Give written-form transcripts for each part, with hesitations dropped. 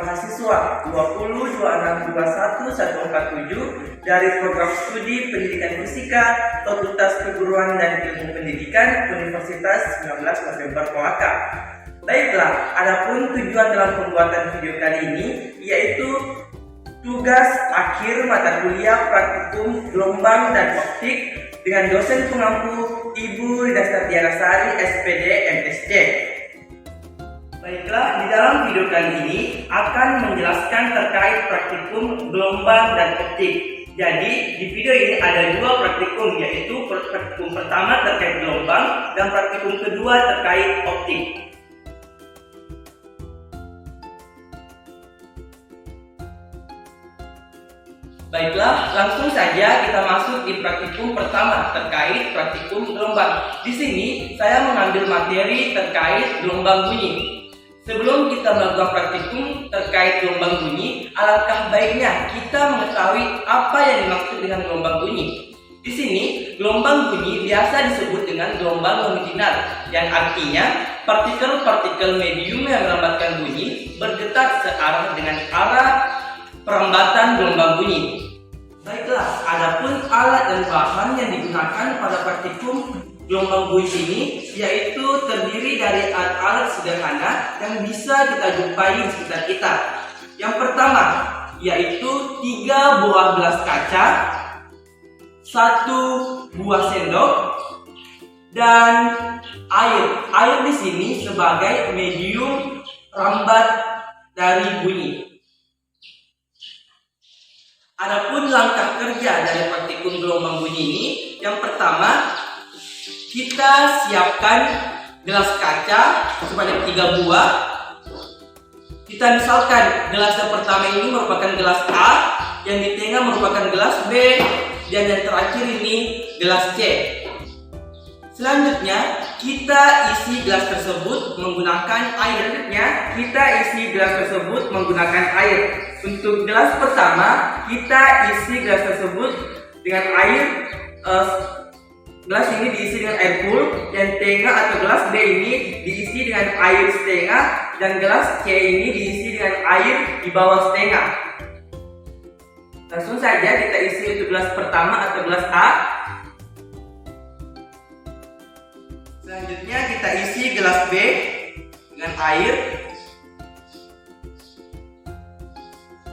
mahasiswa 20262147 dari program studi Pendidikan Fisika Fakultas Keguruan dan Ilmu Pendidikan Universitas 19 November Kolaka. Baiklah, adapun tujuan dalam pembuatan video kali ini yaitu tugas akhir mata kuliah praktikum gelombang dan optik dengan dosen pengampu Ibu Rida Sartianasari SPD MSc. Baiklah, di dalam video kali ini akan menjelaskan terkait praktikum gelombang dan optik. Jadi di video ini ada dua praktikum, yaitu praktikum pertama terkait gelombang dan praktikum kedua terkait optik. Baiklah, langsung saja kita masuk di praktikum pertama terkait praktikum gelombang. Di sini saya mengambil materi terkait gelombang bunyi. Sebelum kita melakukan praktikum terkait gelombang bunyi, alangkah baiknya kita mengetahui apa yang dimaksud dengan gelombang bunyi. Di sini, gelombang bunyi biasa disebut dengan gelombang longitudinal, yang artinya partikel-partikel medium yang merambatkan bunyi bergetar searah dengan arah perambatan gelombang bunyi. Baiklah, adapun alat dan bahan yang digunakan pada praktikum gelombang bunyi ini yaitu terdiri dari alat-alat sederhana yang bisa kita jumpai di sekitar kita. Yang pertama yaitu 3 buah gelas kaca, 1 buah sendok, dan air. Air di sini sebagai medium rambat dari bunyi. Adapun langkah kerja dari praktikum gelombang bunyi ini, yang pertama kita siapkan gelas kaca sebanyak 3 buah. Kita misalkan gelas yang pertama ini merupakan gelas A, yang di tengah merupakan gelas B, dan yang terakhir ini gelas C. Selanjutnya kita isi gelas tersebut menggunakan airnya. Kita isi gelas tersebut menggunakan air. Untuk gelas pertama kita isi gelas tersebut dengan air. Gelas ini diisi dengan air full, dan tengah atau gelas B ini diisi dengan air setengah, dan gelas C ini diisi dengan air di bawah setengah. Langsung saja kita isi untuk gelas pertama atau gelas A. Selanjutnya kita isi gelas B dengan air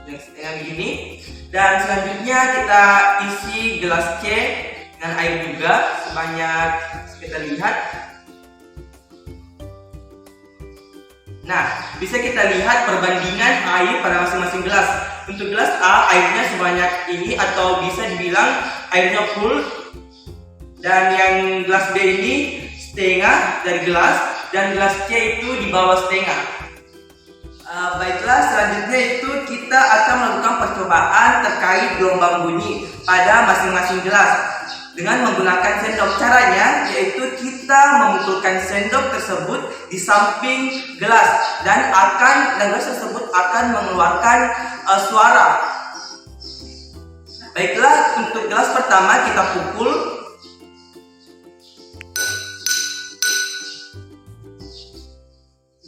yang setengah begini, dan selanjutnya kita isi gelas C dengan air juga sebanyak, kita lihat. Nah, bisa kita lihat perbandingan air pada masing-masing gelas. Untuk gelas A airnya sebanyak ini atau bisa dibilang airnya full, dan yang gelas B ini setengah dari gelas, dan gelas C itu di bawah setengah. Baiklah, selanjutnya itu kita akan melakukan percobaan terkait gelombang bunyi pada masing-masing gelas dengan menggunakan sendok. Caranya yaitu kita memukulkan sendok tersebut di samping gelas, dan gelas tersebut akan mengeluarkan suara. Baiklah, untuk gelas pertama kita pukul.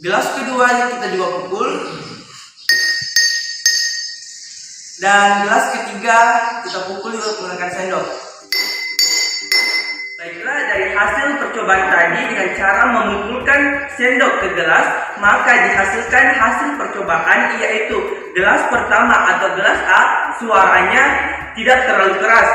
Gelas kedua kita juga pukul, dan gelas ketiga kita pukul juga menggunakan sendok. Baiklah, dari hasil percobaan tadi dengan cara memukulkan sendok ke gelas, maka dihasilkan hasil percobaan yaitu gelas pertama atau gelas A suaranya tidak terlalu keras,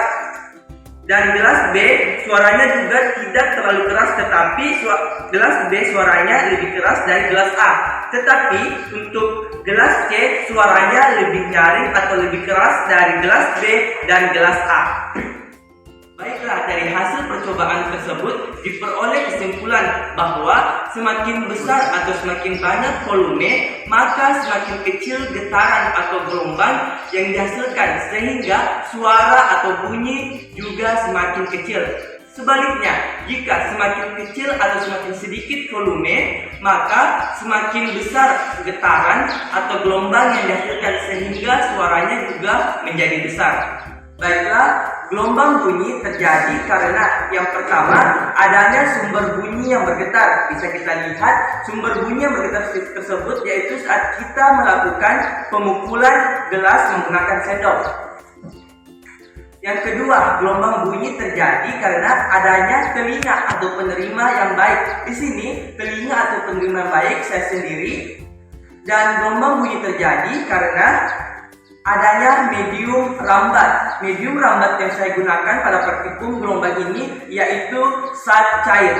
dan gelas B suaranya juga tidak terlalu keras, tetapi gelas B suaranya lebih keras dari gelas A. Tetapi untuk gelas C suaranya lebih nyaring atau lebih keras dari gelas B dan gelas A. Baiklah, dari hasil percobaan tersebut diperoleh kesimpulan bahwa semakin besar atau semakin banyak volume, maka semakin kecil getaran atau gelombang yang dihasilkan, sehingga suara atau bunyi juga semakin kecil. Sebaliknya, jika semakin kecil atau semakin sedikit volume, maka semakin besar getaran atau gelombang yang dihasilkan, sehingga suaranya juga menjadi besar. Baiklah, gelombang bunyi terjadi karena yang pertama adanya sumber bunyi yang bergetar. Bisa kita lihat sumber bunyi yang bergetar tersebut yaitu saat kita melakukan pemukulan gelas menggunakan sendok. Yang kedua, gelombang bunyi terjadi karena adanya telinga atau penerima yang baik. Di sini telinga atau penerima yang baik saya sendiri. Dan gelombang bunyi terjadi karena adanya medium rambat. Medium rambat yang saya gunakan pada praktikum gelombang ini yaitu zat cair.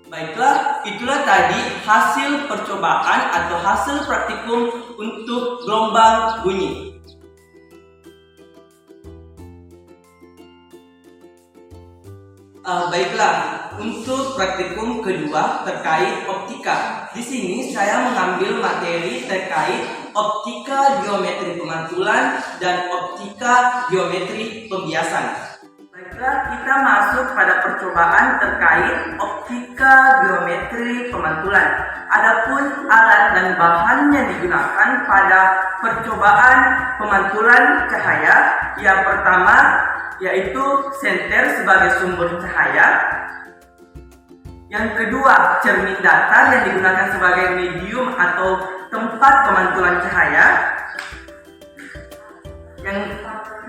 Baiklah, itulah tadi hasil percobaan atau hasil praktikum untuk gelombang bunyi. Baiklah, untuk praktikum kedua terkait optika. Di sini saya mengambil materi terkait optika geometri pemantulan dan optika geometri pembiasan. Baiklah, kita masuk pada percobaan terkait optika geometri pemantulan. Adapun alat dan bahan yang digunakan pada percobaan pemantulan cahaya, yang pertama yaitu senter sebagai sumber cahaya. Yang kedua, cermin datar yang digunakan sebagai medium atau tempat pemantulan cahaya. Yang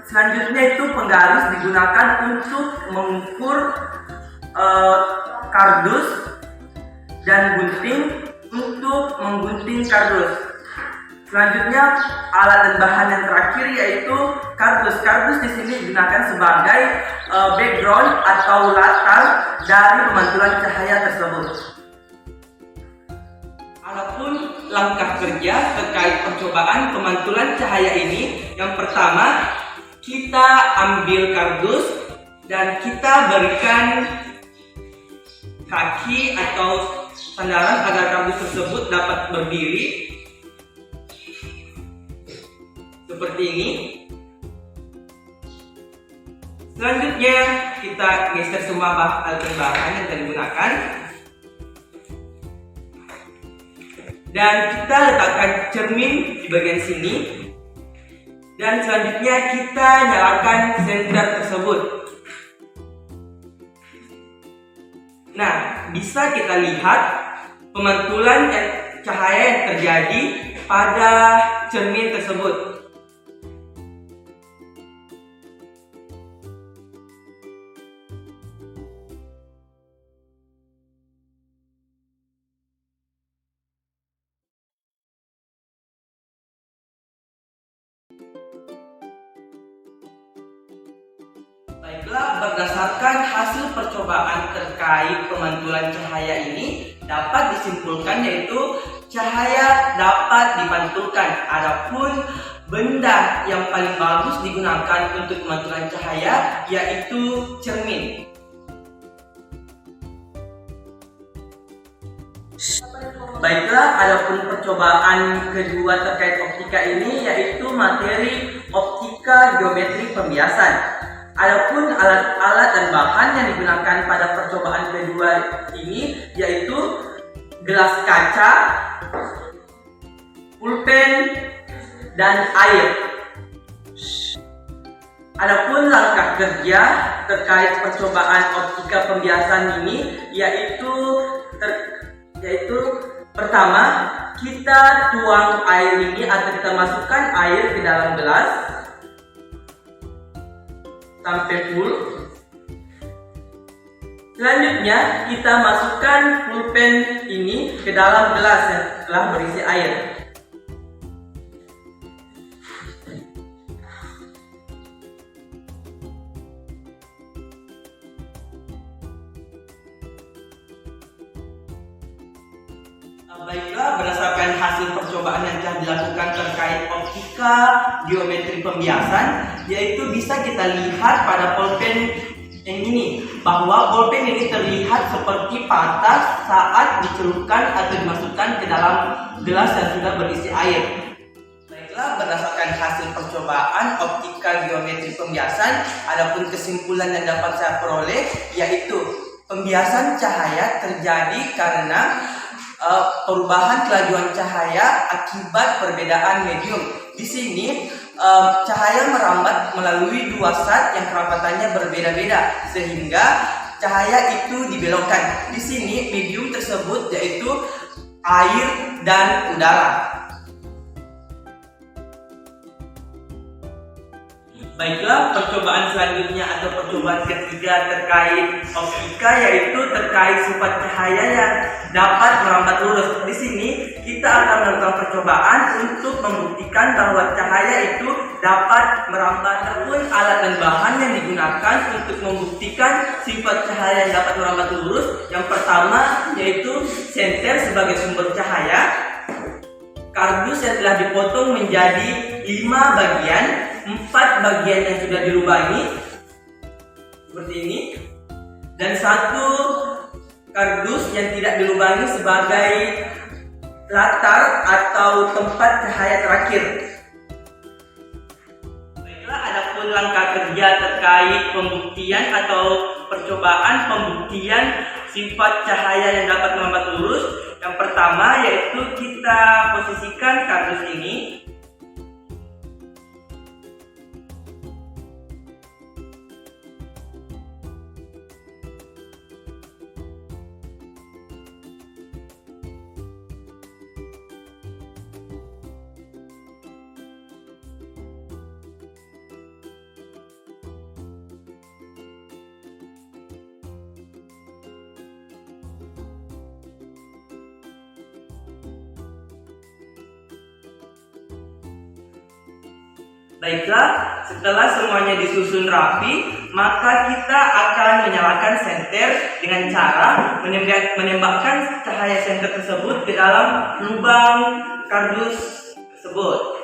selanjutnya itu penggaris digunakan untuk mengukur kardus dan gunting untuk menggunting kardus. Selanjutnya alat dan bahan yang terakhir yaitu kardus. Kardus di sini digunakan sebagai background atau latar dari pemantulan cahaya tersebut. Adapun langkah kerja terkait percobaan pemantulan cahaya ini, yang pertama kita ambil kardus dan kita berikan kaki atau sandaran agar kardus tersebut dapat berdiri seperti ini. Selanjutnya kita geser semua bahan yang kita gunakan dan kita letakkan cermin di bagian sini. Dan selanjutnya kita nyalakan senter tersebut. Nah, bisa kita lihat pemantulan cahaya yang terjadi pada cermin tersebut. Baiklah, berdasarkan hasil percobaan terkait pemantulan cahaya ini dapat disimpulkan yaitu cahaya dapat dipantulkan. Adapun benda yang paling bagus digunakan untuk pemantulan cahaya yaitu cermin. Baiklah, adapun percobaan kedua terkait optika ini yaitu materi optika geometri pembiasan. Adapun alat-alat dan bahan yang digunakan pada percobaan kedua ini yaitu gelas kaca, pulpen, dan air. Adapun langkah kerja terkait percobaan optika pembiasan ini yaitu pertama, kita tuang air ini atau kita masukkan air ke dalam gelas sampai full. Selanjutnya kita masukkan pulpen ini ke dalam gelas yang telah berisi air. Baiklah, berdasarkan hasil percobaan yang telah dilakukan terkait optika geometri pembiasan, yaitu bisa kita lihat pada pulpen yang ini bahwa pulpen ini terlihat seperti patah saat dicelupkan atau dimasukkan ke dalam gelas yang sudah berisi air. Baiklah, berdasarkan hasil percobaan optika geometri pembiasan, adapun kesimpulan yang dapat saya peroleh yaitu pembiasan cahaya terjadi karena perubahan kelajuan cahaya akibat perbedaan medium. Di sini cahaya merambat melalui dua zat yang kerapatannya berbeda-beda sehingga cahaya itu dibelokkan. Di sini medium tersebut yaitu air dan udara. Baiklah, percobaan selanjutnya atau percobaan ketiga terkait optika yaitu terkait sifat cahaya yang dapat merambat lurus. Di sini kita akan melakukan percobaan untuk membuktikan bahwa cahaya itu dapat merambat. Adapun alat dan bahan yang digunakan untuk membuktikan sifat cahaya yang dapat merambat lurus, yang pertama yaitu senter sebagai sumber cahaya, kardus yang telah dipotong menjadi 5 bagian, 4 bagian yang sudah dilubangi seperti ini, dan 1 kardus yang tidak dilubangi sebagai latar atau tempat cahaya terakhir. Baiklah, adapun langkah kerja terkait pembuktian atau percobaan pembuktian sifat cahaya yang dapat merambat lurus. Yang pertama yaitu kita posisikan kardus ini Baiklah, setelah semuanya disusun rapi, maka kita akan menyalakan senter dengan cara menembakkan cahaya senter tersebut ke dalam lubang kardus tersebut.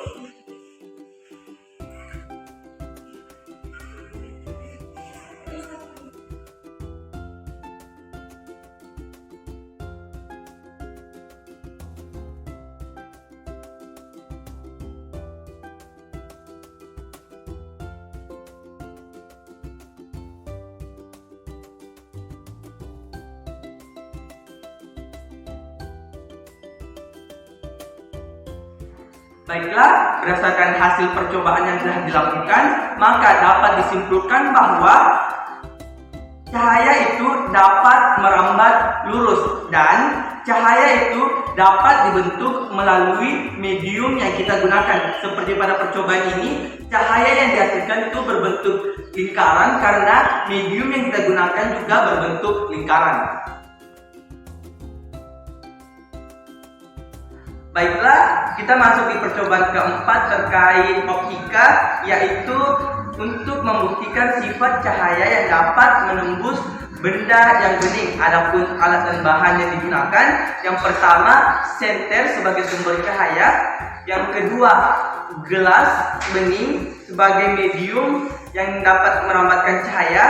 Baiklah, berdasarkan hasil percobaan yang telah dilakukan, maka dapat disimpulkan bahwa cahaya itu dapat merambat lurus dan cahaya itu dapat dibentuk melalui medium yang kita gunakan. Seperti pada percobaan ini, cahaya yang dihasilkan itu berbentuk lingkaran karena medium yang kita gunakan juga berbentuk lingkaran. Baiklah, kita masuk di percobaan keempat terkait optika, yaitu untuk membuktikan sifat cahaya yang dapat menembus benda yang bening. Adapun alat dan bahan yang digunakan, yang pertama senter sebagai sumber cahaya, yang kedua gelas bening sebagai medium yang dapat merambatkan cahaya,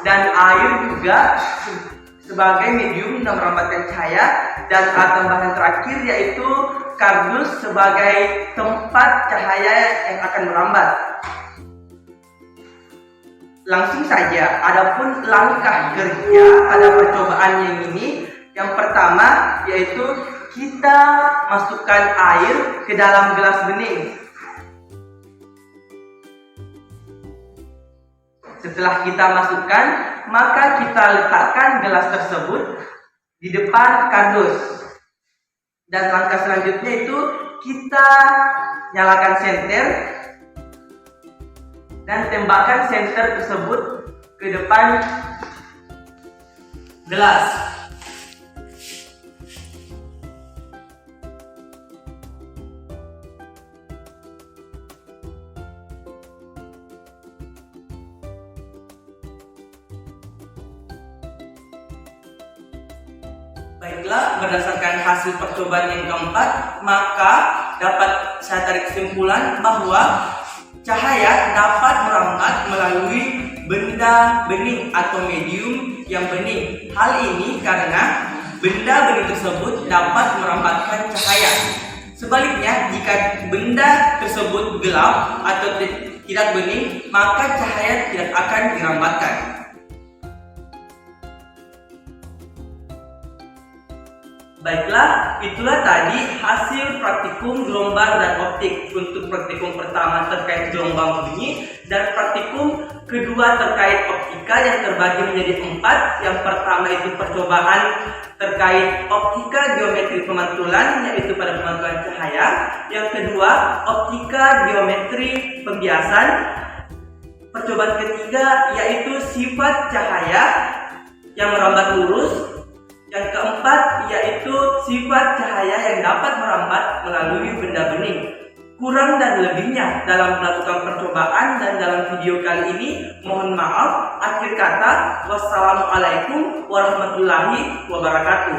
dan air juga sebagai medium yang merambatkan cahaya, dan alat tambahan terakhir yaitu kardus sebagai tempat cahaya yang akan merambat. Langsung saja, adapun langkah kerja pada percobaan yang ini, yang pertama yaitu kita masukkan air ke dalam gelas bening. Setelah kita masukkan, maka kita letakkan gelas tersebut di depan kardus. Dan langkah selanjutnya itu kita nyalakan senter dan tembakkan senter tersebut ke depan gelas. Baiklah, berdasarkan hasil percobaan yang keempat, maka dapat saya tarik kesimpulan bahwa cahaya dapat merambat melalui benda bening atau medium yang bening. Hal ini karena benda bening tersebut dapat merambatkan cahaya. Sebaliknya, jika benda tersebut gelap atau tidak bening, maka cahaya tidak akan dirambatkan. Baiklah, itulah tadi hasil praktikum gelombang dan optik. Untuk praktikum pertama terkait gelombang bunyi dan praktikum kedua terkait optika yang terbagi menjadi 4. Yang pertama itu percobaan terkait optika geometri pemantulan, yaitu pada pemantulan cahaya. Yang kedua, optika geometri pembiasan. Percobaan ketiga yaitu sifat cahaya yang merambat lurus. Yang keempat yaitu sifat cahaya yang dapat merambat melalui benda bening. Kurang dan lebihnya dalam melakukan percobaan dan dalam video kali ini mohon maaf. Akhir kata, wassalamualaikum warahmatullahi wabarakatuh.